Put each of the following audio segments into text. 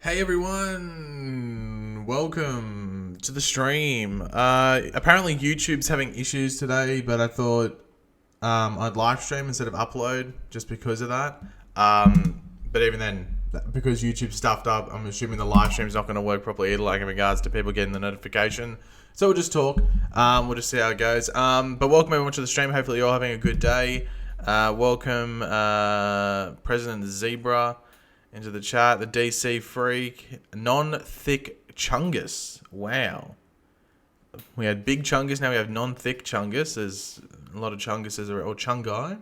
Hey everyone, welcome to the stream. Apparently YouTube's having issues today, but I thought I'd live stream instead of upload just because of that. But even then, because YouTube's stuffed up, I'm assuming the live stream's not going to work properly either, like in regards to people getting the notification. So we'll just talk. We'll just see how it goes. But welcome everyone to the stream. Hopefully you're all having a good day. Welcome President Zebra into the chat. The DC Freak. Non-thick Chungus. Wow. We had big Chungus, now we have non-thick Chungus. There's a lot of Chunguses, or Chungai.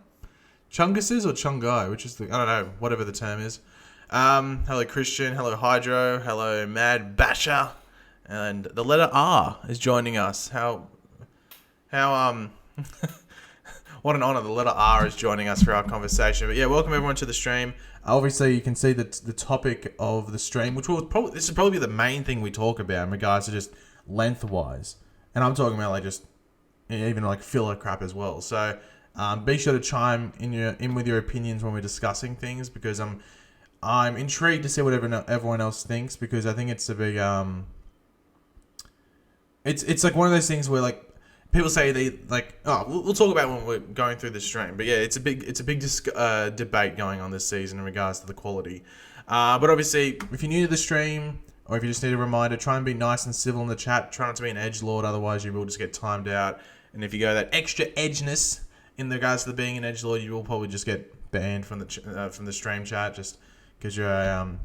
Chunguses or Chungai, which is the, I don't know, whatever the term is. Hello Christian, hello Hydro, hello Mad Basher. And the letter R is joining us. How what an honor, the letter R is joining us for our conversation. But yeah, welcome everyone to the stream. Obviously, you can see that the topic of the stream, which will probably, this is probably the main thing we talk about in regards to just lengthwise. And I'm talking about like just even like filler crap as well. So be sure to chime in with your opinions when we're discussing things, because I'm intrigued to see what everyone else thinks, because I think it's a big it's like one of those things where like people say they like, we'll talk about when we're going through the stream, but yeah, it's a big debate going on this season in regards to the quality. But obviously, if you're new to the stream, or if you just need a reminder, try and be nice and civil in the chat. Try not to be an edgelord, otherwise you will just get timed out. And if you go that extra edginess in regards to being an edgelord, you will probably just get banned from the stream chat, just because you're a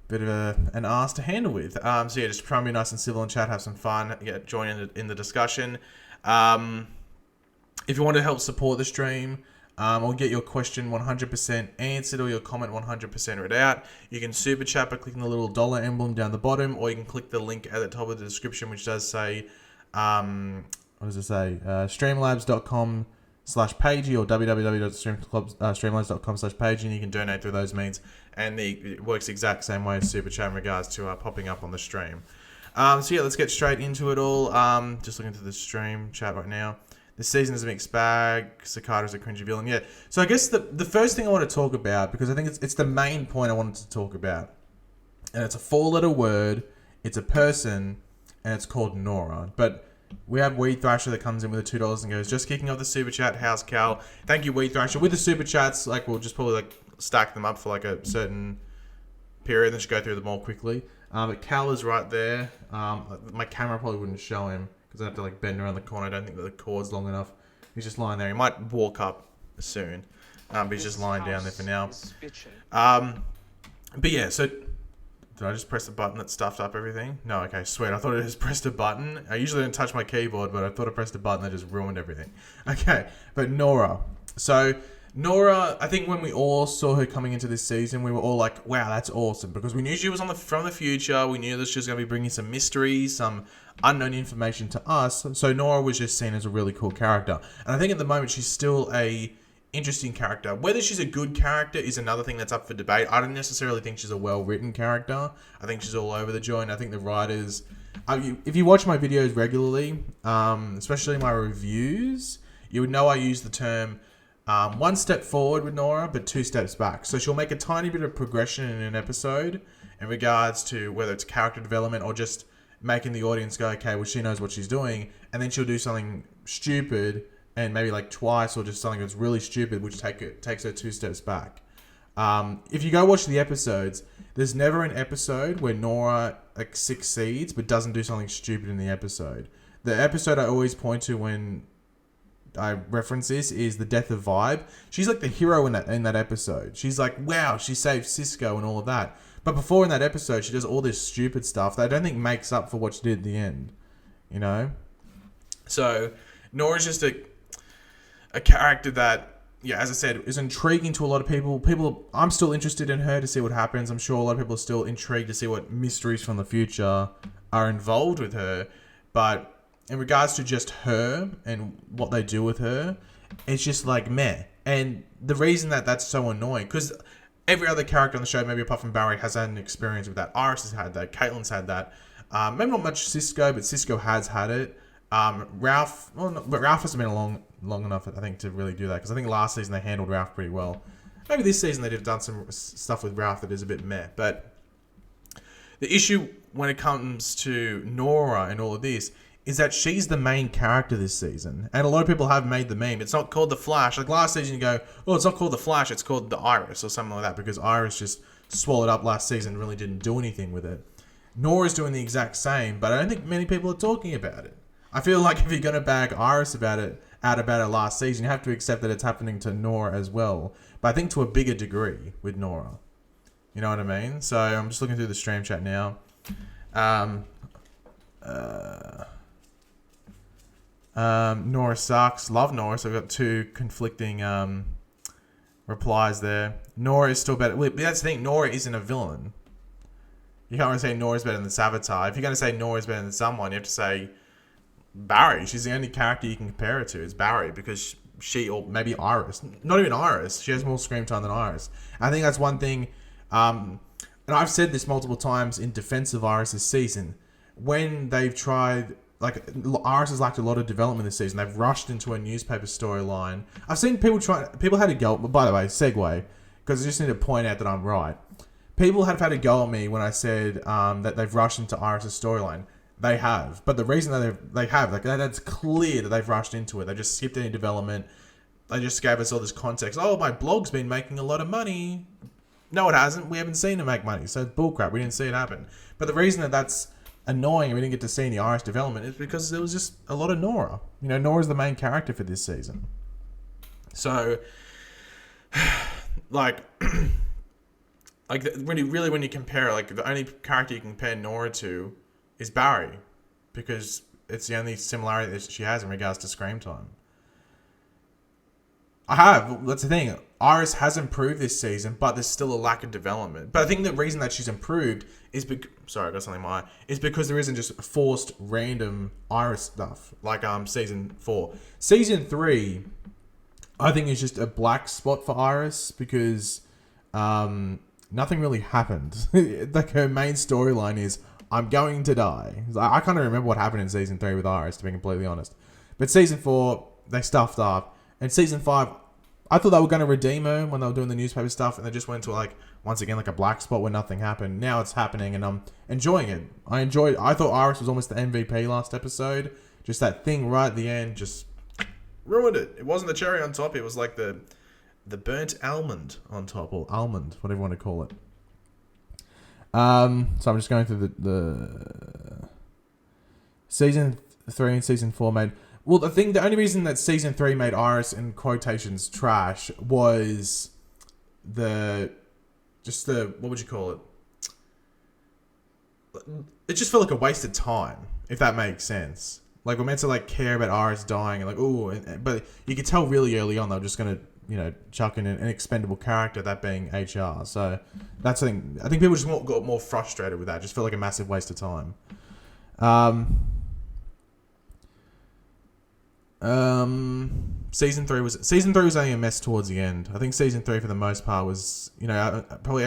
bit of an ass to handle with. So yeah, just try and be nice and civil in chat, have some fun, join in the discussion. If you want to help support the stream, or get your question 100% answered, or your comment 100% read out, you can super chat by clicking the little dollar emblem down the bottom, or you can click the link at the top of the description, which does say, what does it say? Streamlabs.com/Pagey or www.streamlabs.com/Pagey, and you can donate through those means. And it works exact same way as super chat in regards to popping up on the stream. So yeah, let's get straight into it all. Just looking through the stream chat right now. This season is a mixed bag. Cicada's a cringy villain. Yeah. So I guess the first thing I want to talk about, because I think it's the main point I wanted to talk about, and it's a 4-letter word. It's a person, and it's called Nora. But we have Weed Thrasher that comes in with the $2 and goes, just kicking off the super chat. How's Cal? Thank you, Weed Thrasher. With the super chats, like we'll just probably like stack them up for like a certain period, and just go through them all quickly. But Cal is right there. My camera probably wouldn't show him because I have to like bend around the corner. I don't think that the cord's long enough. He's just lying there. He might walk up soon, but he's just lying down there for now. But yeah, so did I just press the button that stuffed up everything? No, okay, sweet. I thought I just pressed a button. I usually don't touch my keyboard, but I thought I pressed a button that just ruined everything. Okay, but Nora. So Nora, I think when we all saw her coming into this season, we were all like, wow, that's awesome. Because we knew she was from the future. We knew that she was going to be bringing some mysteries, some unknown information to us. So Nora was just seen as a really cool character. And I think at the moment she's still a interesting character. Whether she's a good character is another thing that's up for debate. I don't necessarily think she's a well-written character. I think she's all over the joint. I think the writers... if you watch my videos regularly, especially my reviews, you would know I use the term... one step forward with Nora, but 2 steps back. So she'll make a tiny bit of progression in an episode in regards to whether it's character development or just making the audience go, okay, well, she knows what she's doing. And then she'll do something stupid, and maybe like twice, or just something that's really stupid, which takes her 2 steps back. If you go watch the episodes, there's never an episode where Nora like succeeds but doesn't do something stupid in the episode. The episode I always point to when I reference this is the death of Vibe. She's like the hero in that episode. She's like, wow, she saved Cisco and all of that. But before in that episode, she does all this stupid stuff that I don't think makes up for what she did at the end. You know? So Nora's just a character that, yeah, as I said, is intriguing to a lot of people. I'm still interested in her to see what happens. I'm sure a lot of people are still intrigued to see what mysteries from the future are involved with her. But in regards to just her and what they do with her, it's just like meh. And the reason that that's so annoying, because every other character on the show, maybe apart from Barry, has had an experience with that. Iris has had that. Caitlin's had that. Maybe not much Cisco, but Cisco has had it. Ralph, but Ralph hasn't been long enough, I think, to really do that. Because I think last season they handled Ralph pretty well. Maybe this season they've done some stuff with Ralph that is a bit meh. But The issue when it comes to Nora and all of this is that she's the main character this season. And a lot of people have made the meme. It's not called the Flash. Like last season you go, oh, it's not called the Flash, it's called the Iris or something like that, because Iris just swallowed up last season and really didn't do anything with it. Nora's doing the exact same, but I don't think many people are talking about it. I feel like if you're going to bag Iris about it last season, you have to accept that it's happening to Nora as well. But I think to a bigger degree with Nora. You know what I mean? So I'm just looking through the stream chat now. Nora sucks. Love Nora. So we've got two conflicting replies there. Nora is still better. But that's the thing. Nora isn't a villain. You can't really say Nora's better than Savitar. If you're going to say Nora's better than someone, you have to say Barry. She's the only character you can compare it to is Barry, because she, or maybe Iris. Not even Iris. She has more screen time than Iris. I think that's one thing. And I've said this multiple times in defense of Iris this season. When they've tried, like, Iris has lacked a lot of development this season. They've rushed into a newspaper storyline. I've seen people had a go, by the way, segue, because I just need to point out that I'm right. People have had a go at me when I said that they've rushed into Iris' storyline. They have. But the reason that they have, like, that's clear that they've rushed into it. They just skipped any development. They just gave us all this context. Oh, my blog's been making a lot of money. No, it hasn't. We haven't seen it make money. So it's bullcrap. We didn't see it happen. But the reason that that's annoying and we didn't get to see any Iris development is because there was just a lot of Nora. You know, Nora's the main character for this season. So, like... when you compare, like, the only character you can compare Nora to is Barry, because it's the only similarity that she has in regards to screen time. That's the thing. Iris has improved this season, but there's still a lack of development. But I think the reason that she's improved is sorry, I got something in my eye. Is because there isn't just forced random Iris stuff like season 4. Season 3, I think, is just a black spot for Iris because nothing really happened. Like, her main storyline is, I'm going to die. I can't even remember what happened in season 3 with Iris, to be completely honest. But season 4, they stuffed up. And season 5, I thought they were going to redeem her when they were doing the newspaper stuff, and they just went to, like, once again, like a black spot where nothing happened. Now it's happening, and I'm enjoying it. I thought Iris was almost the MVP last episode. Just that thing right at the end just ruined it. It wasn't the cherry on top. It was like the burnt almond on top, or almond, whatever you want to call it. So I'm just going through the season 3 and season 4 made. Well, the only reason that season 3 made Iris in quotations trash was what would you call it? It just felt like a wasted time, if that makes sense. Like, we're meant to, like, care about Iris dying and, like, ooh, but you could tell really early on they were just going to, you know, chuck in an expendable character, that being HR. So that's the thing. I think people just got more frustrated with that. It just felt like a massive waste of time. Season 3 was only a mess towards the end. I think season 3 for the most part was, you know, probably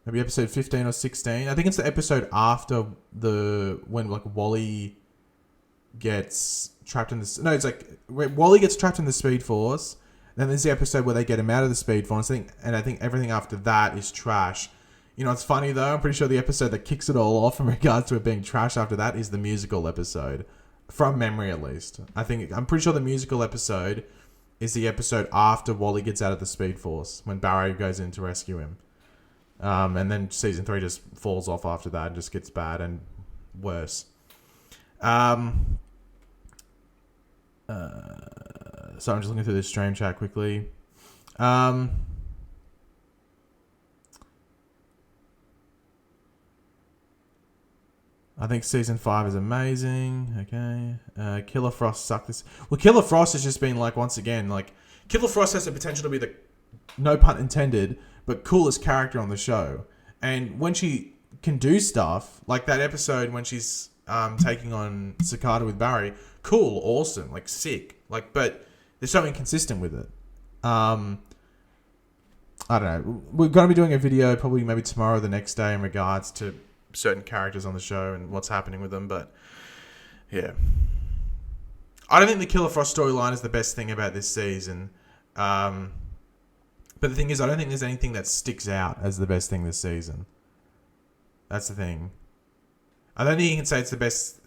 maybe episode 15 or 16. I think it's the episode after when like Wally gets trapped in this. No, it's like Wally gets trapped in the Speed Force. Then there's the episode where they get him out of the Speed Force. I think everything after that is trash. You know, it's funny though. I'm pretty sure the episode that kicks it all off in regards to it being trash after that is the musical episode, from memory at least. I'm pretty sure the musical episode is the episode after Wally gets out of the Speed Force when Barry goes in to rescue him. And then season 3 just falls off after that and just gets bad and worse. So I'm just looking through this stream chat quickly. I think season 5 is amazing. Okay. Killer Frost sucked this. Well, Killer Frost has just been like, once again, like, Killer Frost has the potential to be the, no pun intended, but coolest character on the show. And when she can do stuff, like that episode when she's taking on Cicada with Barry, cool, awesome, like sick. Like, but there's something inconsistent with it. I don't know. We're going to be doing a video probably maybe tomorrow or the next day in regards to certain characters on the show and what's happening with them, but yeah. I don't think the Killer Frost storyline is the best thing about this season. But the thing is, I don't think there's anything that sticks out as the best thing this season. That's the thing. I don't think you can say it's the best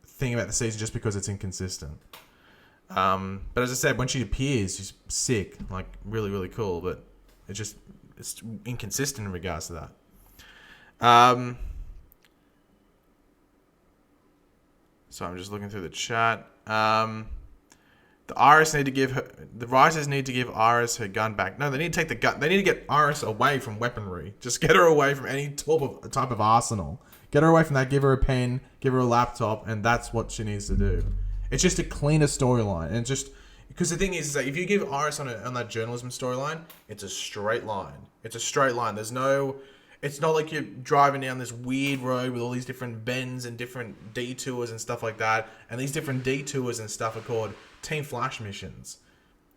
thing about the season just because it's inconsistent. But as I said, when she appears, she's sick, like really, really cool. But it's inconsistent in regards to that. So I'm just looking through the chat. The writers need to give Iris her gun back. No, they need to take the gun. They need to get Iris away from weaponry. Just get her away from any type of arsenal. Get her away from that. Give her a pen. Give her a laptop, and that's what she needs to do. It's just a cleaner storyline, and just because the thing is that if you give Iris on that journalism storyline, it's a straight line. It's a straight line. There's no. It's not like you're driving down this weird road with all these different bends and different detours and stuff like that. And these different detours and stuff are called Team Flash missions,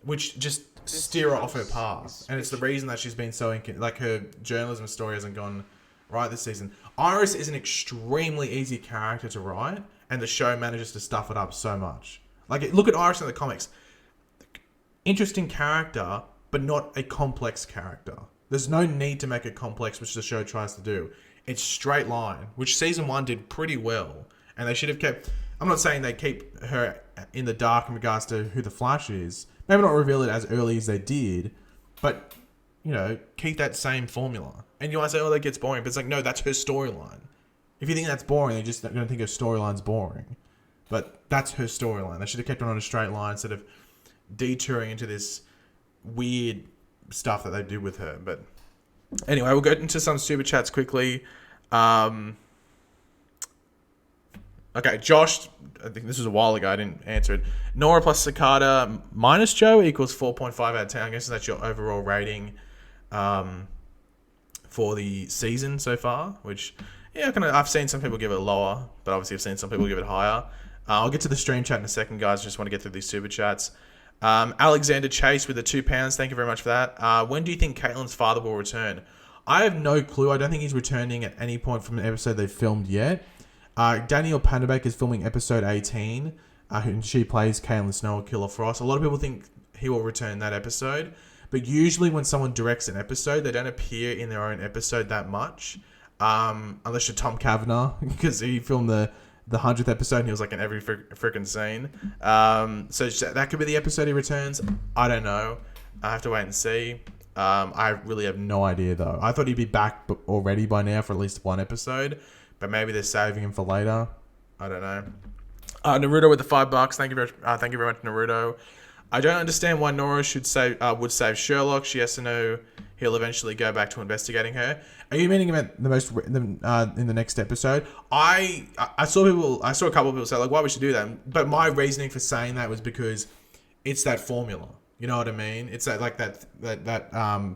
which just steer her off her path. And it's the reason that she's been so like her journalism story hasn't gone right this season. Iris is an extremely easy character to write, and the show manages to stuff it up so much. Like, look at Iris in the comics. Interesting character, but not a complex character. There's no need to make it complex, which the show tries to do. It's straight line, which season 1 did pretty well. And they should have kept... I'm not saying they keep her in the dark in regards to who the Flash is. Maybe not reveal it as early as they did, but, keep that same formula. And you might say, oh, that gets boring. But it's like, no, that's her storyline. If you think that's boring, you're just going to think her storyline's boring. But that's her storyline. They should have kept her on a straight line instead of detouring into this weird stuff that they do with her. But anyway, we'll go into some super chats quickly. Okay, Josh, I think this was a while ago, I didn't answer it. Nora plus Cicada minus Joe equals 4.5 out of 10. I guess that's your overall rating for the season so far, which I've seen some people give it lower, but obviously I've seen some people give it higher. I'll get to the stream chat in a second, guys. Just want to get through these super chats. Alexander Chase with the £2. Thank you very much for that. When do you think Caitlin's father will return? I have no clue. I don't think he's returning at any point from an episode they've filmed yet. Danielle Panderbeck is filming episode 18. And she plays Caitlin Snow or Killer Frost. A lot of people think he will return that episode. But usually when someone directs an episode, they don't appear in their own episode that much. Unless you're Tom Cavanagh, because he filmed the 100th episode and he was like in every freaking scene. So that could be the episode he returns. I don't know. I have to wait and see. I really have no idea though. I thought he'd be back already by now for at least one episode, but maybe they're saving him for later. I don't know. Naruto with the $5. Thank you very much, Naruto. I don't understand why Nora would save Sherlock. She has to know he'll eventually go back to investigating her. Are you meaning about in the next episode? I saw a couple of people say like, why would she do that? But my reasoning for saying that was because it's that formula. You know what I mean? It's that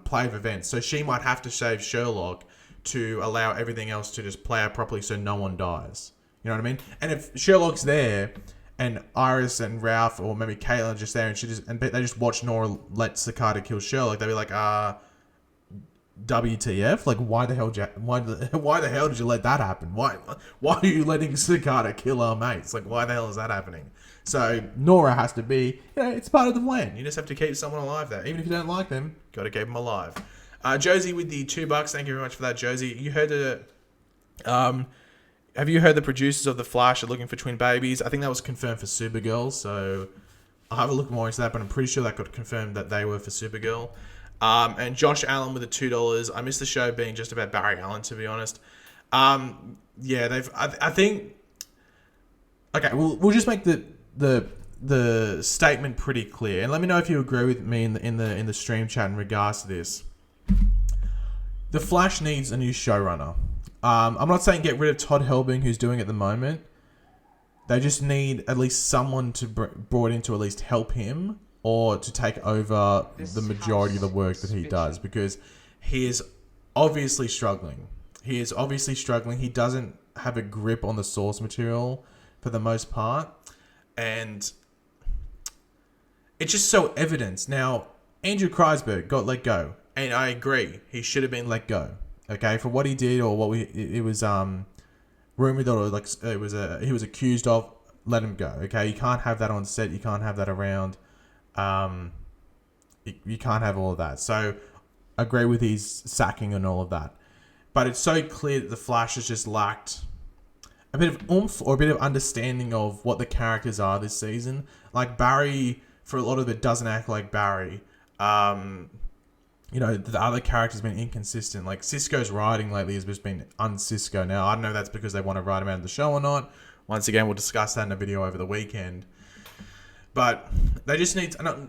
play of events. So she might have to save Sherlock to allow everything else to just play out properly, so no one dies. You know what I mean? And if Sherlock's there, and Iris and Ralph or maybe Caitlin are just there, and they just watch Nora let Cicada kill Sherlock, they'd be like, WTF? Like, why the hell did you let that happen? Why are you letting Cicada kill our mates? Like, why the hell is that happening? So Nora has to be, it's part of the plan. You just have to keep someone alive there, even if you don't like them. Got to keep them alive. Josie with the $2. Thank you very much for that, Josie. You heard it. Have you heard the producers of The Flash are looking for twin babies? I think that was confirmed for Supergirl, so I'll have a look more into that, but I'm pretty sure that got confirmed that they were for Supergirl. And Josh Allen with the $2. I missed the show being just about Barry Allen, to be honest. I think... Okay, we'll just make the statement pretty clear, and let me know if you agree with me in the stream chat in regards to this. The Flash needs a new showrunner. I'm not saying get rid of Todd Helbing, who's doing it at the moment. They just need at least someone to brought in to at least help him or to take over the majority of the work that he does, because he is obviously struggling. He doesn't have a grip on the source material for the most part, and it's just so evident. Now, Andrew Kreisberg got let go, and I agree, he should have been let go. Okay, for what he did or what it was rumored or like he was accused of, let him go. Okay, you can't have that on set. You can't have that around. You can't have all of that. So, I agree with his sacking and all of that. but it's so clear that the Flash has just lacked a bit of oomph or a bit of understanding of what the characters are this season. Like Barry, for a lot of it, doesn't act like Barry. The other characters have been inconsistent. Like Cisco's writing lately has just been un-Cisco. Now, I don't know if that's because they want to write him out of the show or not. Once again, we'll discuss that in a video over the weekend. But they just need to,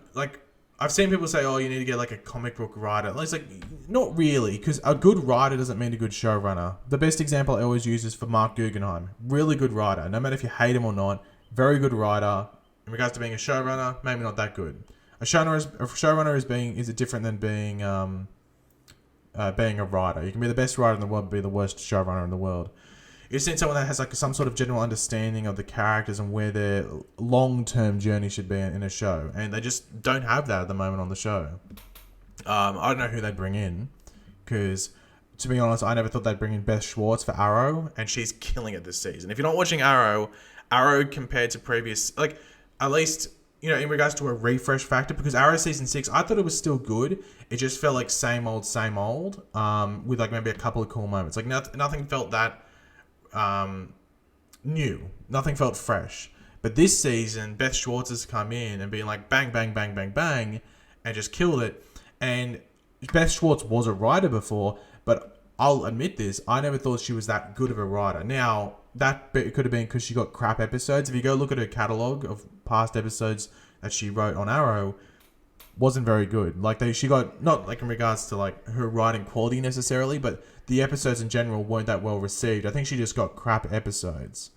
I've seen people say, oh, you need to get like a comic book writer. It's like, not really, because a good writer doesn't mean a good showrunner. The best example I always use is for Mark Guggenheim. Really good writer. No matter if you hate him or not, very good writer. In regards to being a showrunner, maybe not that good. A showrunner is different than being a writer. You can be the best writer in the world, but be the worst showrunner in the world. You just need someone that has like some sort of general understanding of the characters and where their long-term journey should be in a show, and they just don't have that at the moment on the show. I don't know who they bring in, because to be honest, I never thought they'd bring in Beth Schwartz for Arrow, and she's killing it this season. If you're not watching Arrow compared to previous, at least, in regards to a refresh factor, because Arrow season 6, I thought it was still good. It just felt like same old, with like maybe a couple of cool moments. Like nothing felt that new. Nothing felt fresh. But this season, Beth Schwartz has come in and been like bang, bang, bang, bang, bang, and just killed it. And Beth Schwartz was a writer before, but I'll admit this, I never thought she was that good of a writer. Now, that could have been because she got crap episodes. If you go look at her catalogue of past episodes that she wrote on Arrow, wasn't very good. She got, not like in regards to like her writing quality necessarily, but the episodes in general weren't that well received. I think she just got crap episodes,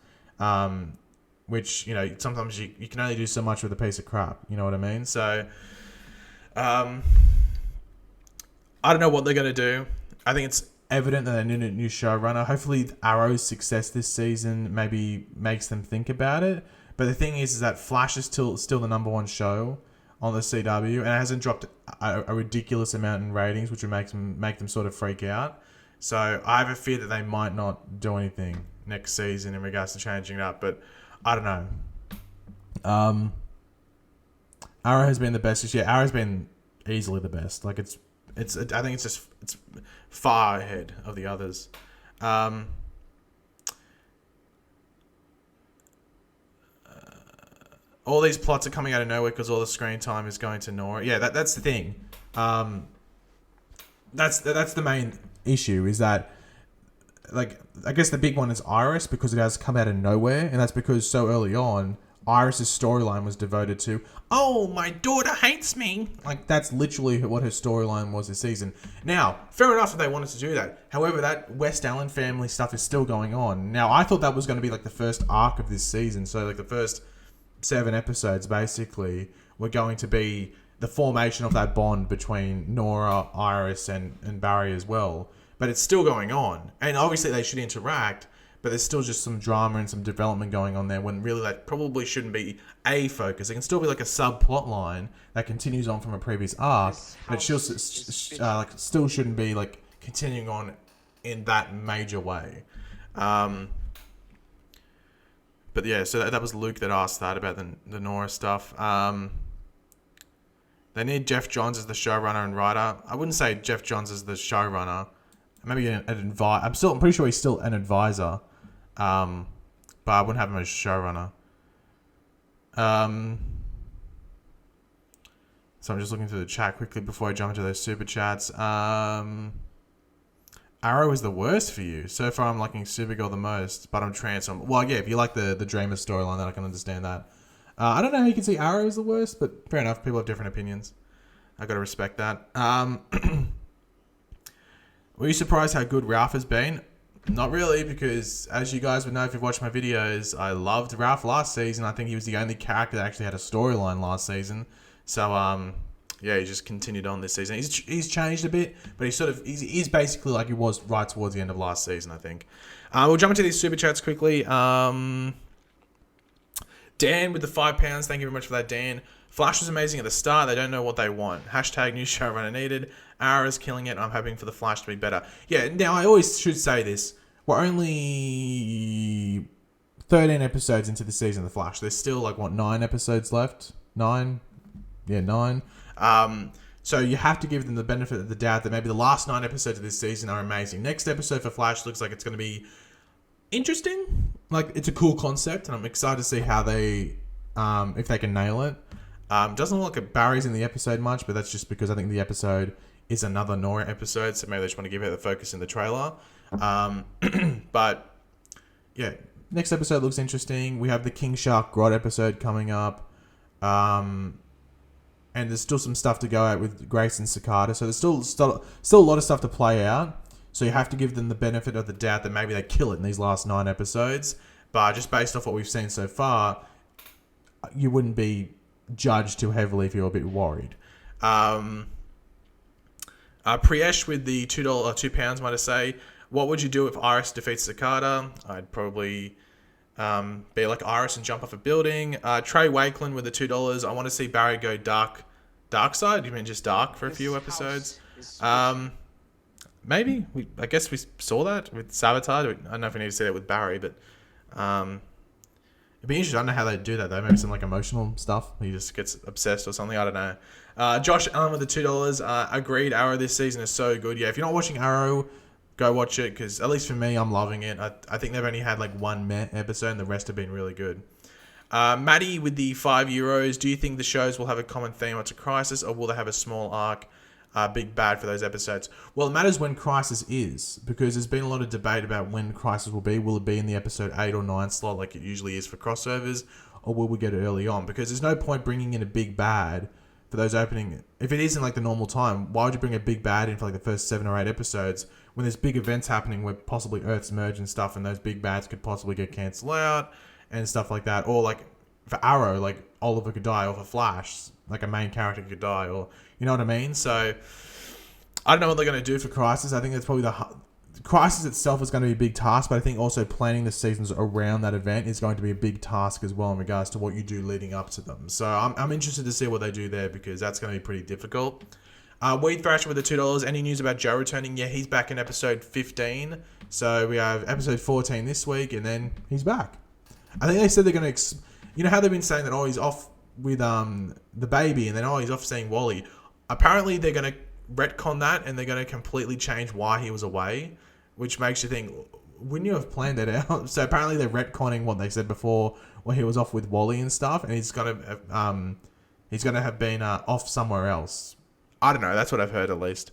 which, sometimes you can only do so much with a piece of crap. You know what I mean? So, I don't know what they're going to do. I think it's evident that they need a new showrunner. Hopefully Arrow's success this season maybe makes them think about it. But the thing is that Flash is still the number one show on the CW, and it hasn't dropped a ridiculous amount in ratings, which would make them sort of freak out. So I have a fear that they might not do anything next season in regards to changing it up, but I don't know. Arrow has been the best this year. Arrow's been easily the best. I think it's far ahead of the others. All these plots are coming out of nowhere because all the screen time is going to Nora. Yeah, that's the thing. That's the main issue, is that, I guess the big one is Iris, because it has come out of nowhere, and that's because so early on, Iris's storyline was devoted to, oh, my daughter hates me. That's literally what her storyline was this season. Now, fair enough if they wanted to do that. However, that West Allen family stuff is still going on. Now, I thought that was going to be the first arc of this season, so the first 7 episodes basically were going to be the formation of that bond between Nora, Iris, and Barry as well. But it's still going on. And obviously they should interact, but there's still just some drama and some development going on there, when really that probably shouldn't be a focus. It can still be a subplot line that continues on from a previous arc, but it still shouldn't be continuing on in that major way. But yeah, so that was Luke that asked that about the Nora stuff. They need Jeff Johns as the showrunner and writer. I wouldn't say Jeff Johns as the showrunner. Maybe an advisor. I'm pretty sure he's still an advisor. But I wouldn't have him as showrunner. So I'm just looking through the chat quickly before I jump into those super chats. Arrow is the worst for you. So far, I'm liking Supergirl the most, but I'm trans. Well, yeah, if you like the Dreamer storyline, then I can understand that. I don't know how you can see Arrow as the worst, but fair enough. People have different opinions. I got to respect that. Were you surprised how good Ralph has been? Not really, because as you guys would know if you've watched my videos, I loved Ralph last season. I think he was the only character that actually had a storyline last season. So, yeah, he just continued on this season. He's changed a bit, but he's basically like he was right towards the end of last season, I think. We'll jump into these super chats quickly. Dan with the £5. Thank you very much for that, Dan. Flash was amazing at the start. They don't know what they want. Hashtag new showrunner needed. Arrow's killing it. I'm hoping for the Flash to be better. Yeah, now I always should say this. We're only 13 episodes into the season of The Flash. There's still 9 episodes left? 9? Yeah, 9. So you have to give them the benefit of the doubt that maybe the last 9 episodes of this season are amazing. Next episode for Flash looks like it's going to be interesting. Like, it's a cool concept, and I'm excited to see how they, if they can nail it. Doesn't look like Barry's in the episode much, but that's just because I think the episode is another Nora episode, so maybe they just want to give her the focus in the trailer. But yeah, next episode looks interesting. We have the King Shark Grodd episode coming up. And there's still some stuff to go out with Grace and Cicada, so there's still a lot of stuff to play out. So you have to give them the benefit of the doubt that maybe they kill it in these last 9 episodes. But just based off what we've seen so far, you wouldn't be judged too heavily if you're a bit worried. Priyesh with the £2 might I say, what would you do if Iris defeats Cicada? I'd probably be like Iris and jump off a building. Trey Wakeland with the $2. I want to see Barry go dark side. You mean just dark for a few episodes? Maybe. I guess we saw that with Sabotage. I don't know if we need to see that with Barry, but it'd be interesting. I don't know how they'd do that though. Maybe some like emotional stuff. He just gets obsessed or something. I don't know. Josh Allen with the $2. Agreed. Arrow this season is so good. Yeah, if you're not watching Arrow, go watch it, because at least for me, I'm loving it. I think they've only had like one meh episode, and the rest have been really good. Maddie with the €5. Do you think the shows will have a common theme? It's a crisis, or will they have a small arc, big bad for those episodes? Well, it matters when crisis is, because there's been a lot of debate about when crisis will be. Will it be in the episode 8 or 9 slot like it usually is for crossovers, or will we get it early on? Because there's no point bringing in a big bad for those opening. If it isn't like the normal time, why would you bring a big bad in for like the first 7 or 8 episodes when there's big events happening where possibly Earths merge and stuff, and those big bads could possibly get cancelled out and stuff like that? Or like for Arrow, like Oliver could die, or for Flash, like a main character could die, or you know what I mean? So I don't know what they're going to do for Crisis. I think that's probably Crisis itself is going to be a big task, but I think also planning the seasons around that event is going to be a big task as well in regards to what you do leading up to them. So I'm interested to see what they do there, because that's going to be pretty difficult. Weed Thrasher with the $2. Any news about Joe returning? Yeah, he's back in episode 15. So we have episode 14 this week, and then he's back. I think they said they're going to... you know how they've been saying that, he's off with the baby, and then, he's off seeing Wally. Apparently, they're going to retcon that, and they're going to completely change why he was away, which makes you think, wouldn't you have planned it out? So apparently, they're retconning what they said before, when he was off with Wally and stuff, and he's going to have been off somewhere else. I don't know. That's what I've heard, at least.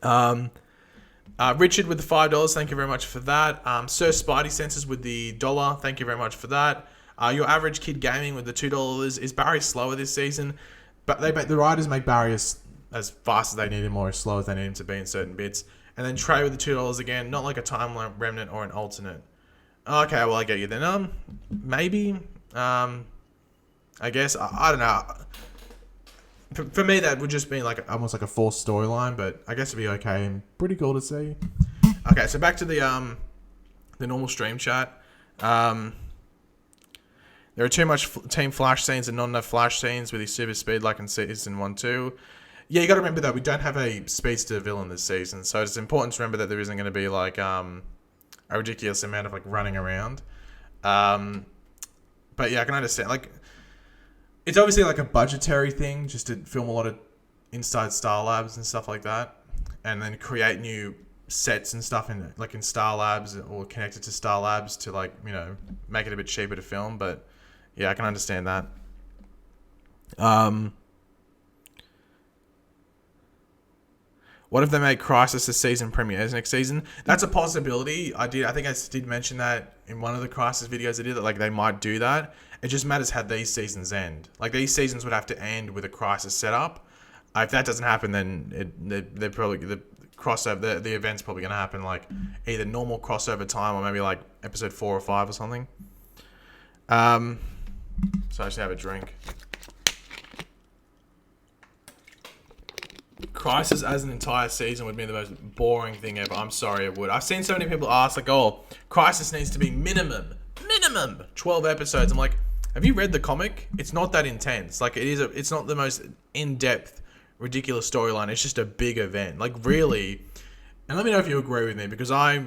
Richard with the $5. Thank you very much for that. Sir Spidey Senses with the $1. Thank you very much for that. Your Average Kid Gaming with the $2. Is Barry slower this season? But the writers make Barry as fast as they need him, or as slow as they need him to be in certain bits. And then Trey with the $2 again. Not like a time remnant or an alternate. Okay, well, I get you then. Maybe. I guess. I don't know. For me, that would just be like almost like a forced storyline, but I guess it'd be okay and pretty cool to see. Okay, so back to the normal stream chat. There are too much Team Flash scenes and not enough Flash scenes with his super speed like in season 1-2. Yeah, you got to remember that we don't have a speedster villain this season, so it's important to remember that there isn't going to be like a ridiculous amount of like running around. But yeah, I can understand like. It's obviously like a budgetary thing, just to film a lot of inside Star Labs and stuff like that, and then create new sets and stuff in Star Labs or connected to Star Labs to make it a bit cheaper to film. But yeah, I can understand that. What if they make Crisis a season premieres next season? That's a possibility. I think I did mention that in one of the Crisis videos I did, that they might do that. It just matters how these seasons end. These seasons would have to end with a Crisis setup. If that doesn't happen, then they're probably the crossover. The event's probably going to happen either normal crossover time or maybe episode 4 or 5 or something. So I just have a drink. Crisis as an entire season would be the most boring thing ever. I'm sorry, it would. I've seen so many people ask Crisis needs to be minimum 12 episodes. I'm like, have you read the comic? It's not that intense. It's not the most in-depth, ridiculous storyline. It's just a big event. Really. And let me know if you agree with me, because I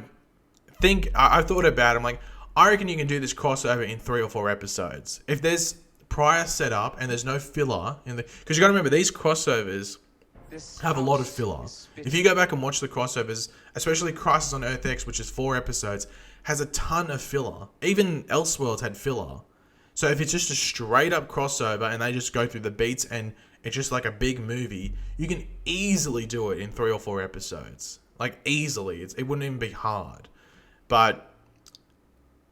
thought about it. I'm like, I reckon you can do this crossover in 3 or 4 episodes. If there's prior setup and there's no filler because you got to remember these crossovers have a lot of filler. If you go back and watch the crossovers, especially Crisis on Earth X, which is 4 episodes, has a ton of filler. Even Elseworlds had filler. So if it's just a straight up crossover and they just go through the beats and it's just like a big movie, you can easily do it in 3 or 4 episodes. Like easily. It wouldn't even be hard. But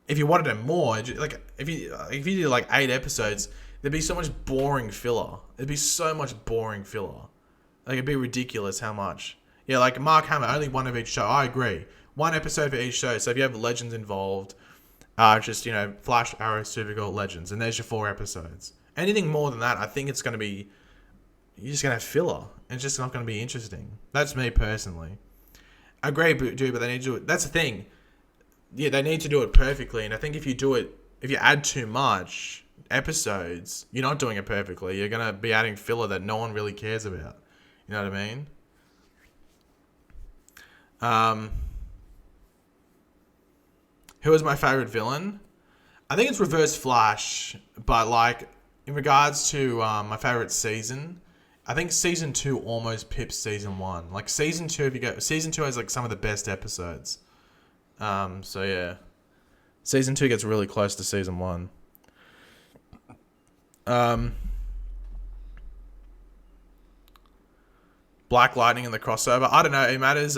if you wanted it more, like if you did like 8 episodes, there'd be so much boring filler. There'd be so much boring filler. Like it'd be ridiculous how much. Yeah, like Mark Hamill, only one of each show. I agree. 1 episode for each show. So if you have Legends involved, just, Flash, Arrow, Supergirl, Legends, and there's your 4 episodes. Anything more than that, I think it's going to be, you're just going to have filler. And it's just not going to be interesting. That's me personally. I agree, dude, but they need to do it. That's the thing. Yeah, they need to do it perfectly. And I think if you add too much episodes, you're not doing it perfectly. You're going to be adding filler that no one really cares about. You know what I mean? Who was my favorite villain? I think it's Reverse Flash, but like in regards to my favorite season, I think season 2 almost pips season 1. Like season 2, season 2 has like some of the best episodes. So yeah, season 2 gets really close to season 1. Black Lightning in the crossover. I don't know. It matters.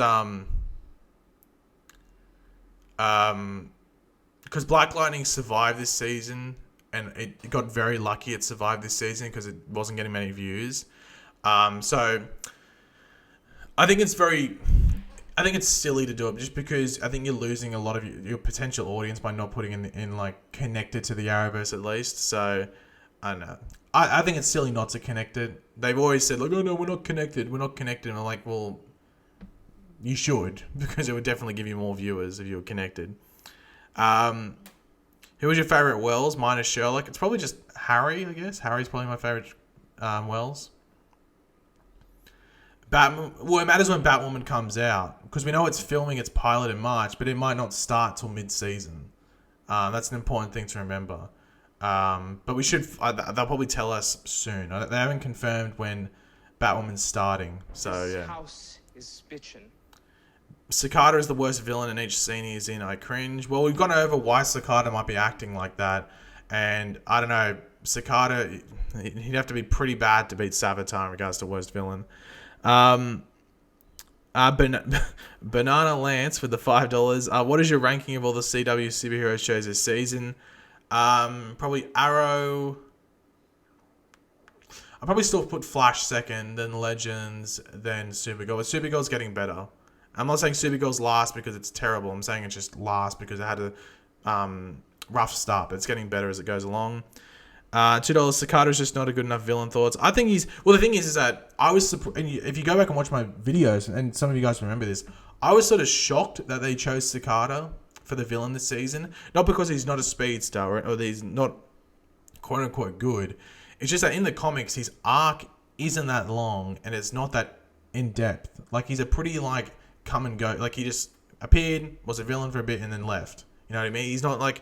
Because Black Lightning survived this season, and it got very lucky it survived this season because it wasn't getting many views. So I think it's silly to do it just because I think you're losing a lot of your potential audience by not putting in like connected to the Arrowverse at least. So I don't know. I think it's silly not to connect it. They've always said like, oh no, we're not connected. And I'm like, well, you should, because it would definitely give you more viewers if you were connected. Who was your favorite Wells? Minus Sherlock. It's probably just Harry, I guess. Harry's probably my favorite Wells. Well, it matters when Batwoman comes out, because we know it's filming its pilot in March, but it might not start till mid-season. That's an important thing to remember. But we should. They'll probably tell us soon. They haven't confirmed when Batwoman's starting, so yeah. This house is bitchin'. Cicada is the worst villain in each scene he's in. I cringe. Well, we've gone over why Cicada might be acting like that, and I don't know. Cicada, he'd have to be pretty bad to beat Savitar in regards to worst villain. Banana Lance with the $5. What is your ranking of all the CW superhero shows this season? Probably Arrow. I'll probably still put Flash second, then Legends, then Supergirl. But Supergirl's getting better. I'm not saying Supergirl's last because it's terrible. I'm saying it's just last because it had a rough start. But it's getting better as it goes along. $2. Cicada's just not a good enough villain. Thoughts? I think he's... Well, the thing is that I was... And if you go back and watch my videos, and some of you guys remember this, I was sort of shocked that they chose Cicada for the villain this season. Not because he's not a speedster or he's not quote-unquote good. It's just that in the comics, his arc isn't that long and it's not that in-depth. Like, he's a pretty, like, come and go. Like, he just appeared, was a villain for a bit, and then left. You know what I mean? He's not, like...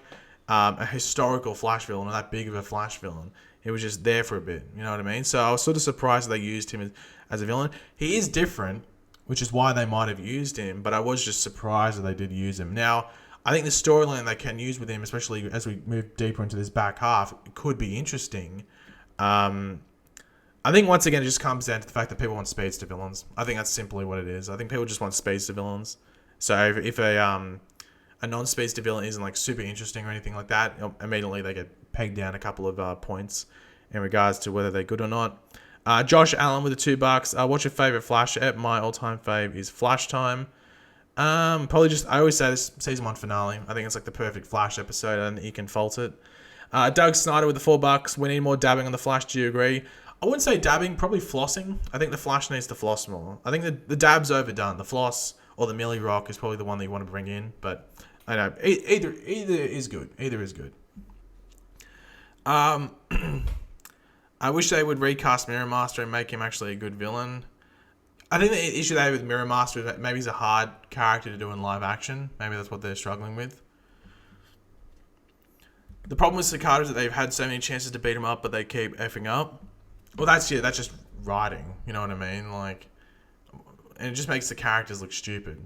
a historical Flash villain or that big of a Flash villain. He was just there for a bit. You know what I mean? So I was sort of surprised that they used him as a villain. He is different, which is why they might have used him, but I was just surprised that they did use him. Now, I think the storyline they can use with him, especially as we move deeper into this back half, could be interesting. I think once again it just comes down to the fact that people want speedster villains. I think that's simply what it is. I think people just want speedster villains. So if a non-speedster villain isn't like super interesting or anything like that, immediately they get pegged down a couple of points in regards to whether they're good or not. Josh Allen with the $2. What's your favorite Flash ep? My all-time fave is Flash Time. Probably just, I always say this season 1 finale. I think it's like the perfect Flash episode. I don't think you can fault it. Doug Snyder with the $4. We need more dabbing on the Flash. Do you agree? I wouldn't say dabbing, probably flossing. I think the Flash needs to floss more. I think the dab's overdone. The floss or the Millie Rock is probably the one that you want to bring in, but I know either is good. Either is good. I wish they would recast Mirror Master and make him actually a good villain. I think the issue they have with Mirror Master is that maybe he's a hard character to do in live action. Maybe that's what they're struggling with. The problem with Cicada is that they've had so many chances to beat him up, but they keep effing up. Well, that's just writing. You know what I mean? Like, and it just makes the characters look stupid.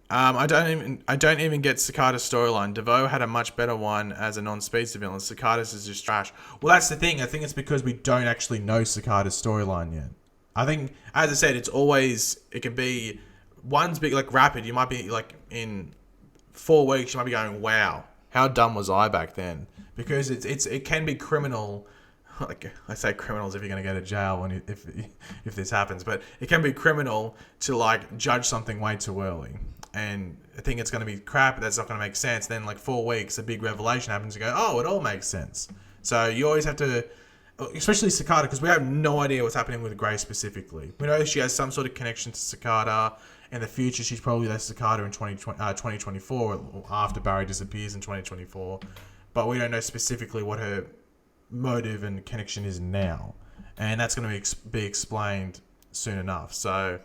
I don't even get Cicada's storyline. DeVoe had a much better one as a non-speedster villain. Cicada's is just trash. Well, that's the thing. I think it's because we don't actually know Cicada's storyline yet. I think, as I said, it can be, one's big, like Rapid. You might be like in 4 weeks, you might be going, wow, how dumb was I back then? Because it can be criminal. Like I say, criminals if you're going to go to jail when if this happens, but it can be criminal to like judge something way too early. And I think it's going to be crap. That's not going to make sense. Then like 4 weeks, a big revelation happens. You go, oh, it all makes sense. So you always have to, especially Cicada, because we have no idea what's happening with Grace specifically. We know she has some sort of connection to Cicada. In the future, she's probably the Cicada in 2024 after Barry disappears in 2024. But we don't know specifically what her motive and connection is now. And that's going to be explained soon enough. So...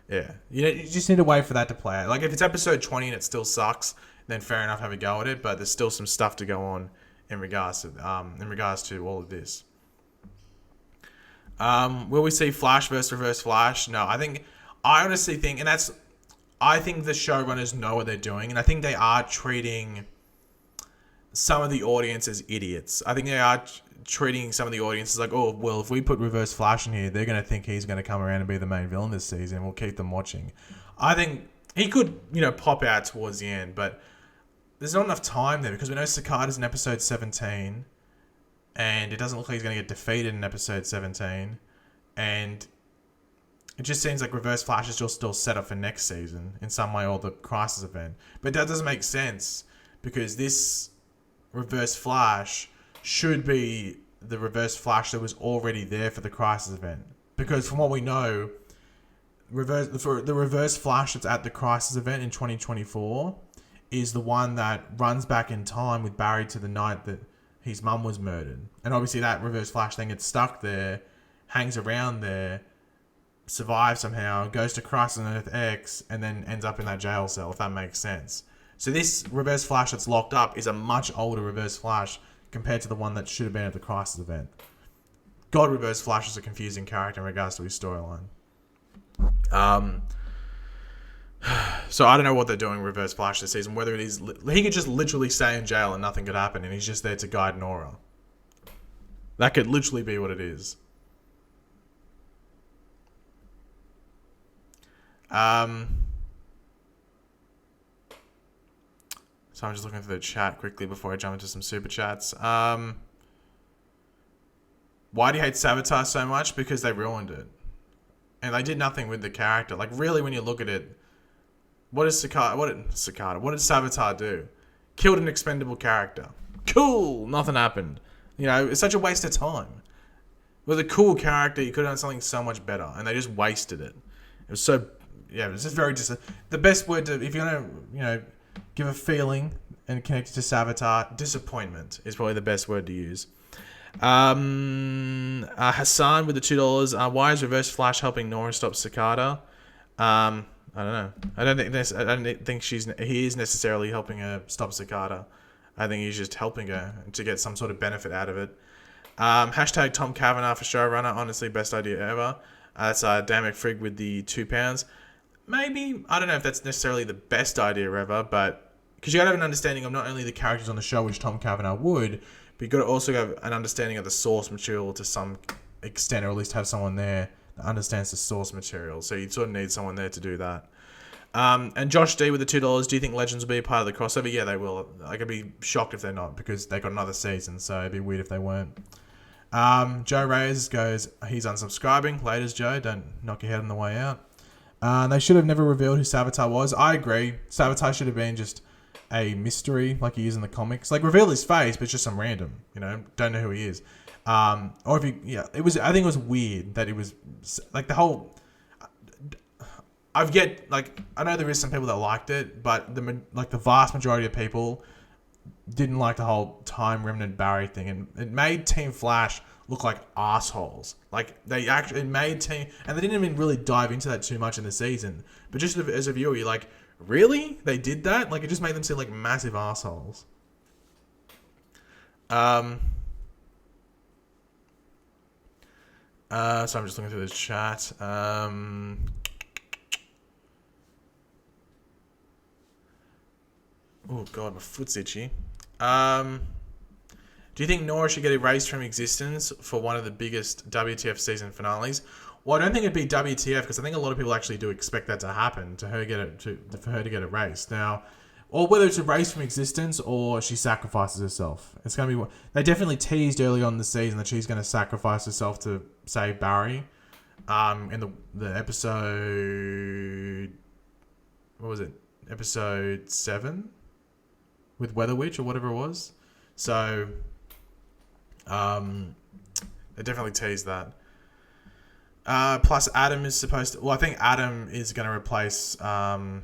yeah, you just need to wait for that to play out. Like, if it's episode 20 and it still sucks, then fair enough, have a go at it. But there's still some stuff to go on in regards to all of this. Will we see Flash versus Reverse Flash? No, I honestly think, I think the showrunners know what they're doing, and I think they are treating some of the audience as idiots. I think they are treating some of the audiences like, oh, well, if we put Reverse Flash in here, they're going to think he's going to come around and be the main villain this season, and we'll keep them watching. I think he could, pop out towards the end, but there's not enough time there because we know Cicada's in episode 17, and it doesn't look like he's going to get defeated in episode 17, and it just seems like Reverse Flash is still set up for next season in some way, or the Crisis event. But that doesn't make sense because this Reverse Flash should be the Reverse Flash that was already there for the Crisis event. Because from what we know, the Reverse Flash that's at the Crisis event in 2024 is the one that runs back in time with Barry to the night that his mum was murdered. And obviously that Reverse Flash thing gets stuck there, hangs around there, survives somehow, goes to Crisis on Earth X, and then ends up in that jail cell, if that makes sense. So this Reverse Flash that's locked up is a much older Reverse Flash compared to the one that should have been at the Crisis event. God, Reverse Flash is a confusing character in regards to his storyline. So I don't know what they're doing with Reverse Flash this season. Whether it is... he could just literally stay in jail and nothing could happen, and he's just there to guide Nora. That could literally be what it is. So I'm just looking through the chat quickly before I jump into some super chats. Why do you hate Sabotage so much? Because they ruined it. And they did nothing with the character. Like, really, when you look at it, what did Sabotage do? Killed an expendable character. Cool! Nothing happened. It's such a waste of time. With a cool character, you could have done something so much better. And they just wasted it. It was so... yeah, it was just very... the best word to... if you're going to, give a feeling and connect it to Sabotage, disappointment is probably the best word to use. Hassan with the $2. Why is Reverse Flash helping Nora stop Cicada? I don't know. I don't think he is necessarily helping her stop Cicada. I think he's just helping her to get some sort of benefit out of it. Hashtag Tom Kavanagh for showrunner. Honestly, best idea ever. That's Dan McFrig with the £2. Maybe, I don't know if that's necessarily the best idea ever, but because you got to have an understanding of not only the characters on the show, which Tom Kavanagh would, but you got to also have an understanding of the source material to some extent, or at least have someone there that understands the source material. So you sort of need someone there to do that. And Josh D with the $2. Do you think Legends will be a part of the crossover? Yeah, they will. I could be shocked if they're not because they got another season, so it'd be weird if they weren't. Joe Reyes goes, he's unsubscribing. Laters, Joe. Don't knock your head on the way out. They should have never revealed who Sabotage was. I agree. Sabotage should have been just a mystery like he is in the comics. Like, reveal his face, but it's just some random, don't know who he is. Or if it was, I think it was weird that it was, like, the whole, I know there is some people that liked it, but the vast majority of people didn't like the whole Time Remnant Barry thing, and it made Team Flash look like assholes. Like, it made Team, and they didn't even really dive into that too much in the season, but just as a viewer, you're like, really? They did that? Like, it just made them seem like massive assholes. So I'm just looking through the chat. Oh god, my foot's itchy. Do you think Nora should get erased from existence for one of the biggest WTF season finales? Well, I don't think it'd be WTF because I think a lot of people actually do expect that to happen, for her to get erased now, or whether it's erased from existence or she sacrifices herself. It's gonna be. They definitely teased early on in the season that she's gonna sacrifice herself to save Barry. In the episode, what was it? Episode 7 with Weather Witch or whatever it was. So. They definitely teased that. Plus, Adam is supposed to. Well, I think Adam is going to replace. Well,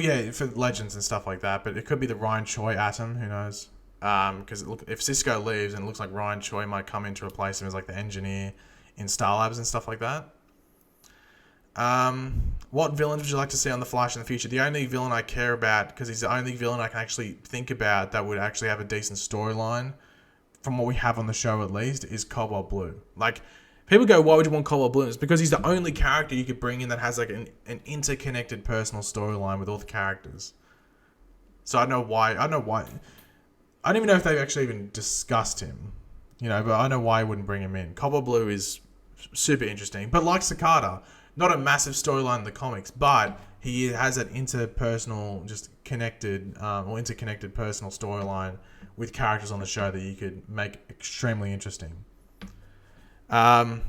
yeah, for Legends and stuff like that. But it could be the Ryan Choi Atom. Who knows? Because if Cisco leaves, and it looks like Ryan Choi might come in to replace him as like the engineer in Star Labs and stuff like that. What villains would you like to see on The Flash in the future? The only villain I care about, because he's the only villain I can actually think about that would actually have a decent storyline, from what we have on the show at least, is Cobalt Blue. Like, people go, why would you want Cobalt Blue? It's because he's the only character you could bring in that has like an interconnected personal storyline with all the characters. So I don't know why. I don't even know if they've actually even discussed him. But I know why I wouldn't bring him in. Cobalt Blue is super interesting. But like Cicada, not a massive storyline in the comics, but he has that interpersonal, just connected, or interconnected personal storyline with characters on the show that you could make extremely interesting. The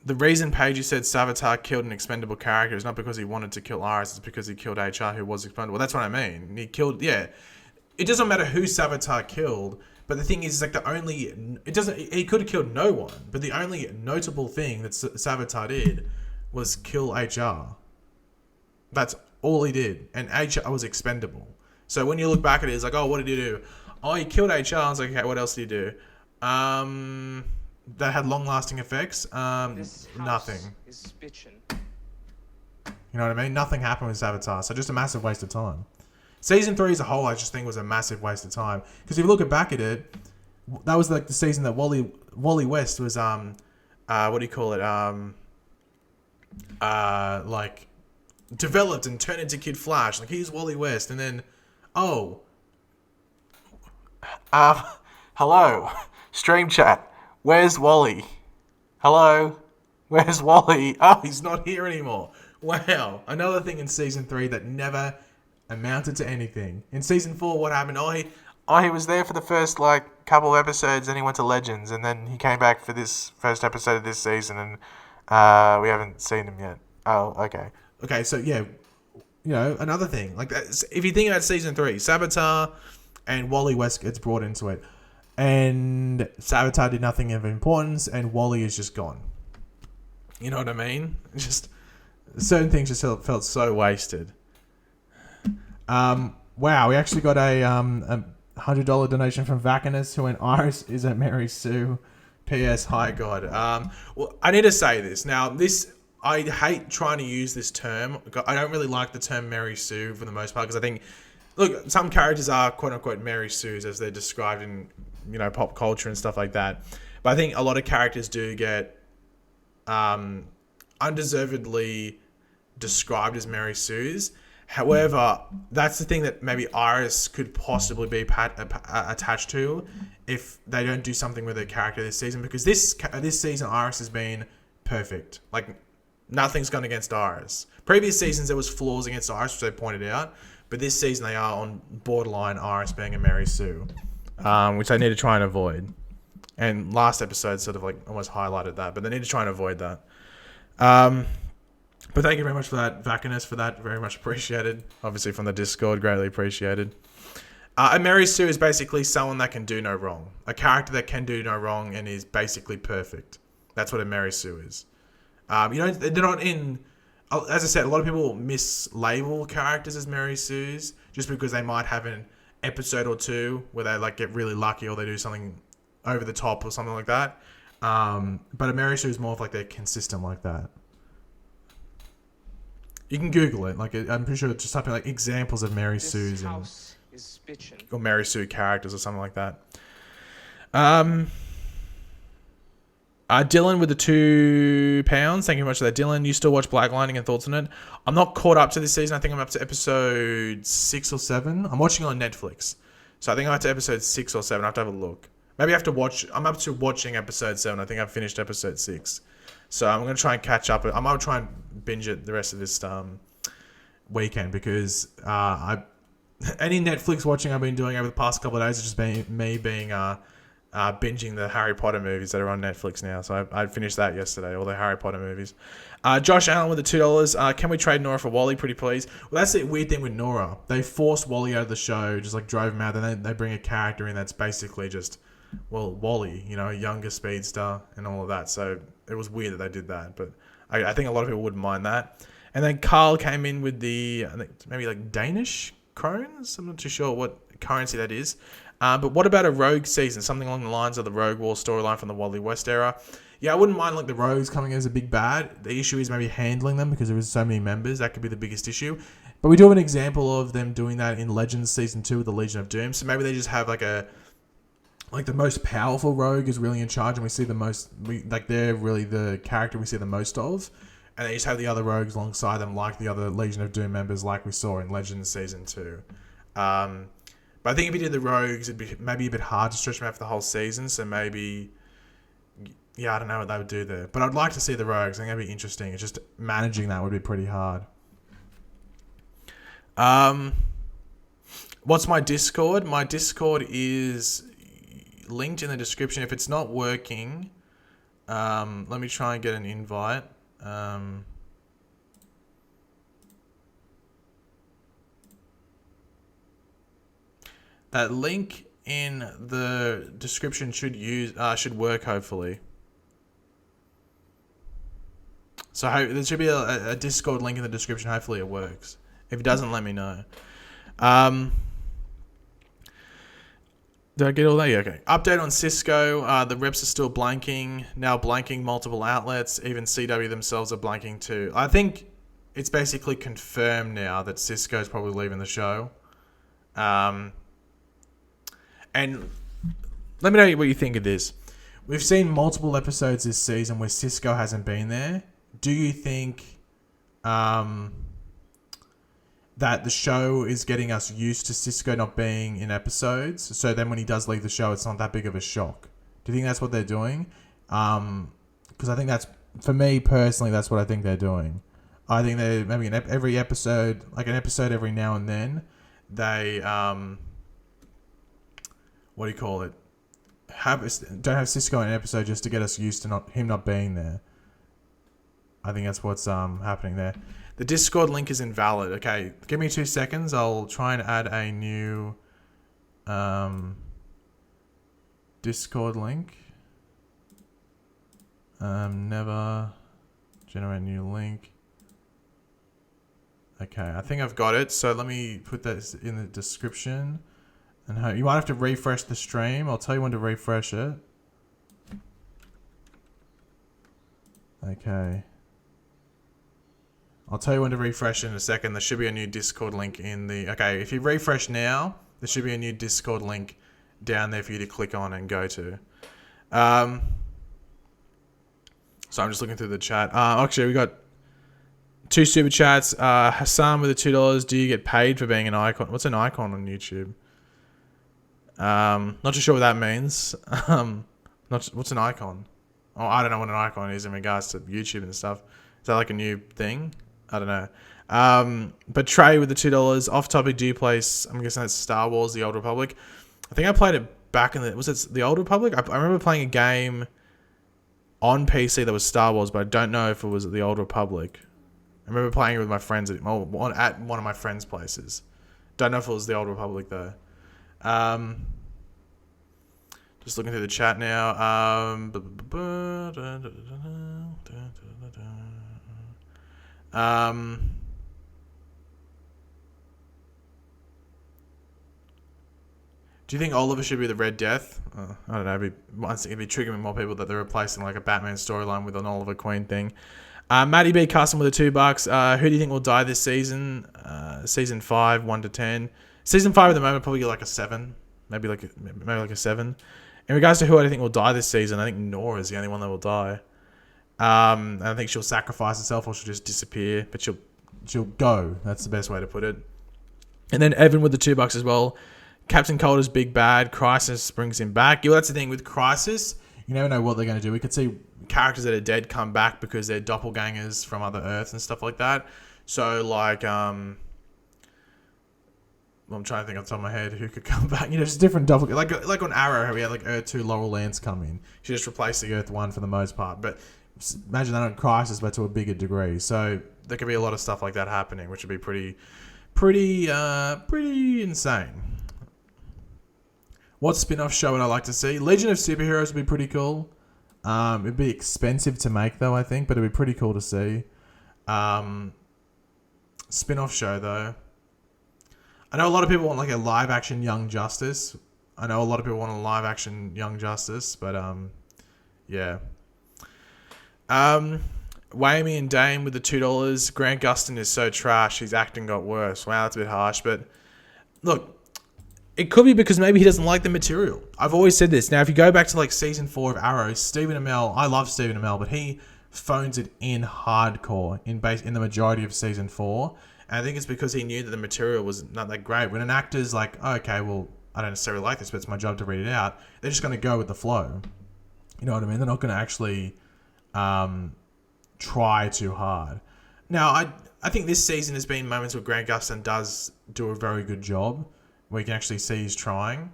reason Pagey said Savitar killed an expendable character is not because he wanted to kill Iris, it's because he killed HR, who was expendable. That's what I mean. He killed, yeah. It doesn't matter who Savitar killed, but the thing is, like, he could have killed no one, but the only notable thing that Savitar did was kill HR. That's all he did. And HR was expendable. So when you look back at it, it's like, oh, what did he do? Oh, he killed HR. I was like, okay, what else did he do? That had long-lasting effects. Nothing. Is bitchin'. You know what I mean? Nothing happened with Savitar. So just a massive waste of time. Season 3 as a whole, I just think was a massive waste of time. Because if you look back at it, that was like the season that Wally West was, what do you call it? Like, developed and turned into Kid Flash. Like, he's Wally West. And then, hello, stream chat. Where's Wally? Hello? Where's Wally? Oh, he's not here anymore. Wow. Another thing in season 3 that never amounted to anything. In season 4, what happened? He was there for the first, like, couple of episodes, then he went to Legends, and then he came back for this first episode of this season, and we haven't seen him yet. Oh, okay. Okay, so, yeah, another thing. Like, if you think about season 3, Savitar and Wally West gets brought into it, and Savitar did nothing of importance, and Wally is just gone. You know what I mean? Just certain things just felt so wasted. Wow, we actually got a $100 donation from Vacanus, who went, Iris is a Mary Sue. P.S. Hi God. Well, I need to say this now. I hate trying to use this term. I don't really like the term Mary Sue for the most part, because I think, look, some characters are quote unquote Mary Sues as they're described in pop culture and stuff like that. But I think a lot of characters do get undeservedly described as Mary Sues. However, that's the thing that maybe Iris could possibly be attached to if they don't do something with her character this season. Because this season, Iris has been perfect. Like, nothing's gone against Iris. Previous seasons, there was flaws against Iris, which they pointed out. But this season, they are on borderline Iris being a Mary Sue, which they need to try and avoid. And last episode sort of like almost highlighted that, but they need to try and avoid that. But thank you very much for that, Vacanus, for that. Very much appreciated. Obviously from the Discord, greatly appreciated. A Mary Sue is basically someone that can do no wrong. A character that can do no wrong and is basically perfect. That's what a Mary Sue is. They're not in... As I said, a lot of people mislabel characters as Mary Sues just because they might have an episode or two where they like get really lucky or they do something over the top or something like that. But a Mary Sue is more of like they're consistent like that. You can Google it. Like, I'm pretty sure it's just typing like examples of Mary Sues and or Mary Sue characters or something like that. Dylan with the £2. Thank you very much for that, Dylan. You still watch Black Lightning and thoughts on it? I'm not caught up to this season. I think I'm up to episode 6 or 7. I'm watching on Netflix. So I think I'm up to episode 6 or 7. I have to have a look. Maybe I have to watch. I'm up to watching episode 7. I think I've finished episode 6. So I'm going to try and catch up. I'm going to try and binge it the rest of this weekend because any Netflix watching I've been doing over the past couple of days has just been me being binging the Harry Potter movies that are on Netflix now. So I finished that yesterday, all the Harry Potter movies. Josh Allen with the $2. Can we trade Nora for Wally? Pretty please. Well, that's the weird thing with Nora. They forced Wally out of the show, just like drove him out. Then they bring a character in that's basically just, well, Wally, you know, a younger speedster and all of that. So it was weird that they did that. But I think a lot of people wouldn't mind that. And then Carl came in with the, I think maybe like Danish krones. I'm not too sure what currency that is. But what about a Rogue season? Something along the lines of the Rogue War storyline from the Wally West era. Yeah, I wouldn't mind like the Rogues coming as a big bad. The issue is maybe handling them because there was so many members. That could be the biggest issue. But we do have an example of them doing that in Legends Season 2 with the Legion of Doom. So maybe they just have like the most powerful Rogue is really in charge and we see the most, they're really the character we see the most of. And they just have the other Rogues alongside them like the other Legion of Doom members like we saw in Legends Season 2. But I think if you did the Rogues, it'd be maybe a bit hard to stretch them out for the whole season. So maybe, yeah, I don't know what they would do there. But I'd like to see the Rogues. I think that'd be interesting. It's just managing that would be pretty hard. What's my Discord? My Discord is linked in the description. If it's not working, let me try and get an invite. That link in the description should work hopefully. So there should be a Discord link in the description. Hopefully it works. If it doesn't, let me know. Did I get all that? Yeah, okay. Update on Cisco. The reps are still blanking. Now blanking multiple outlets. Even CW themselves are blanking too. I think it's basically confirmed now that Cisco's probably leaving the show. And let me know what you think of this. We've seen multiple episodes this season where Cisco hasn't been there. Do you think that the show is getting us used to Cisco not being in episodes? So then when he does leave the show, it's not that big of a shock. Do you think that's what they're doing? Because I think that's, for me personally, that's what I think they're doing. I think they maybe every episode, like an episode every now and then, they... what do you call it? Don't have Cisco in an episode just to get us used to him not being there. I think that's what's happening there. The Discord link is invalid. Okay, give me 2 seconds. I'll try and add a new Discord link. Never generate new link. Okay, I think I've got it. So let me put that in the description. And you might have to refresh the stream. I'll tell you when to refresh it. Okay. I'll tell you when to refresh in a second. There should be a new Discord link in the... Okay, if you refresh now, there should be a new Discord link down there for you to click on and go to. So I'm just looking through the chat. Actually, we got 2 super chats. Hassan with the $2. Do you get paid for being an icon? What's an icon on YouTube? Not too sure what that means. What's an icon? Oh, I don't know what an icon is in regards to YouTube and stuff. Is that like a new thing? I don't know. But Trey with the $2. Off topic, do you play? I'm guessing that's Star Wars: The Old Republic. I think I played it back in the... Was it The Old Republic? I remember playing a game on PC that was Star Wars, but I don't know if it was The Old Republic. I remember playing it with my friends at one of my friends' places. Don't know if it was The Old Republic though. Just looking through the chat now. Do you think Oliver should be the Red Death? I don't know. It'd be triggering more people that they're replacing like a Batman storyline with an Oliver Queen thing. Matty B custom with the $2. Who do you think will die this season? Season 5, 1 to 10. Season 5 at the moment probably get like a 7, maybe like a 7. In regards to who I think will die this season, I think Nora's the only one that will die. And I think she'll sacrifice herself or she'll just disappear, but she'll go. That's the best way to put it. And then Evan with the $2 as well. Captain Cold big bad. Crisis brings him back. Yeah, well, that's the thing with Crisis. You never know what they're going to do. We could see characters that are dead come back because they're doppelgangers from other Earths and stuff like that. So, like, I'm trying to think off the top of my head who could come back. You know, just different doppelgangers. Like on Arrow, how we had like Earth 2 Laurel Lance come in. She just replaced the Earth 1 for the most part. But imagine that on Crisis, but to a bigger degree. So there could be a lot of stuff like that happening, which would be pretty insane. What spin-off show would I like to see? Legion of Superheroes would be pretty cool. It'd be expensive to make though, I think, but it'd be pretty cool to see. Spin-off show though. I know a lot of people want like a live-action Young Justice. I know a lot of people want a live-action Young Justice, but yeah. Whammy and Dame with the $2. Grant Gustin is so trash. His acting got worse. Wow, that's a bit harsh, but look. It could be because maybe he doesn't like the material. I've always said this. Now, if you go back to like season 4 of Arrow, Stephen Amell, I love Stephen Amell, but he phones it in hardcore in the majority of season 4. And I think it's because he knew that the material was not that great. When an actor's like, oh, okay, well, I don't necessarily like this, but it's my job to read it out, they're just going to go with the flow. You know what I mean? They're not going to actually try too hard. Now, I think this season has been moments where Grant Gustin does do a very good job, where you can actually see he's trying,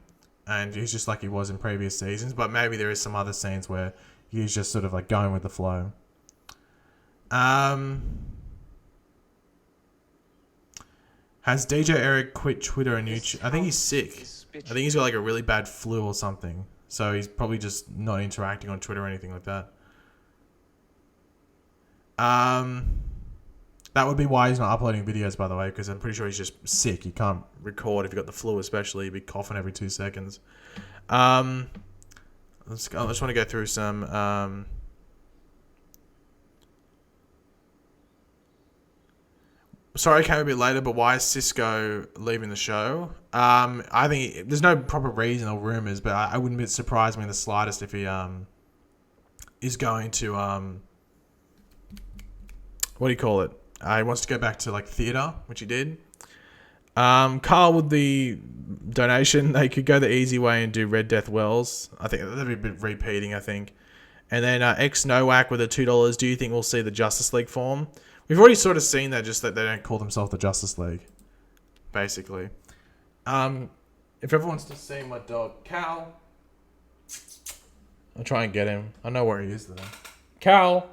and he's just like he was in previous seasons, but maybe there is some other scenes where he's just sort of like going with the flow. Has DJ Eric quit Twitter and YouTube? I think he's sick. I think he's got like a really bad flu or something, so he's probably just not interacting on Twitter or anything like that. That would be why he's not uploading videos, by the way, because I'm pretty sure he's just sick. You can't record if you've got the flu, especially. You'd be coughing every 2 seconds. I just want to go through some... Sorry I came a bit later, but why is Cisco leaving the show? I think there's no proper reason or rumours, but I wouldn't be surprised me in the slightest if he is going to... what do you call it? He wants to go back to like theatre, which he did. Carl with the donation, they could go the easy way and do Red Death Wells. I think that'd be a bit repeating, I think. And then X Nowak with the $2. Do you think we'll see the Justice League form? We've already sort of seen that, just that they don't call themselves the Justice League, basically. If everyone wants to see my dog, Cal. I'll try and get him. I know where he is though. Cal.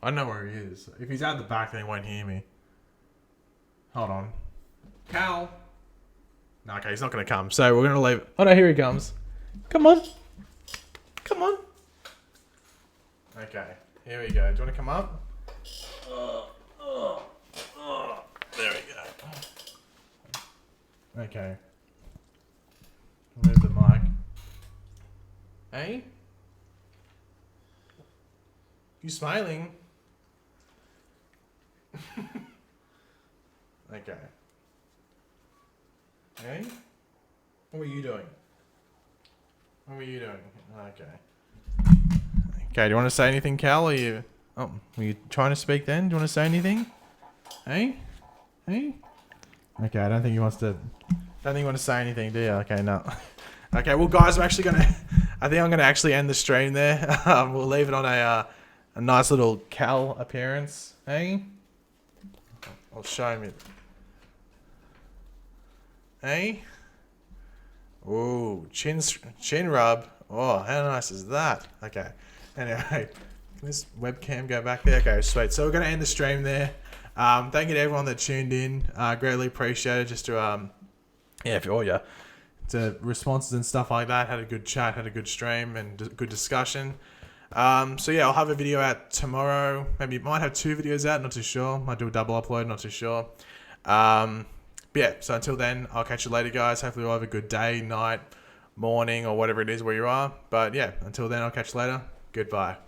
I know where he is. If he's out the back, then he won't hear me. Hold on. Cal. No, okay, he's not going to come. So we're going to leave. Oh, no, here he comes. Come on. Okay, here we go. Do you want to come up? There we go. Okay. Move the mic. Hey? You smiling? Okay. Hey? What were you doing? Okay. Okay, do you want to say anything, Cal? Or you... Oh, were you trying to speak then? Do you want to say anything? Hey? Okay, I don't think he wants to... Don't think you want to say anything, do you? Okay, no. Okay, well, guys, I think I'm gonna actually end the stream there. We'll leave it on a nice little Cal appearance. Hey? I'll show him it. Hey? Ooh, chin rub. Oh, how nice is that? Okay. Anyway, can this webcam go back there? Okay, sweet. So we're gonna end the stream there. Thank you to everyone that tuned in. Greatly appreciated. Just to to responses and stuff like that. Had a good chat, had a good stream, and good discussion. So yeah, I'll have a video out tomorrow. Maybe might have 2 videos out, not too sure. Might do a double upload, not too sure. But yeah, so until then, I'll catch you later, guys. Hopefully you'll have a good day, night, morning, or whatever it is where you are. But yeah, until then, I'll catch you later. Goodbye.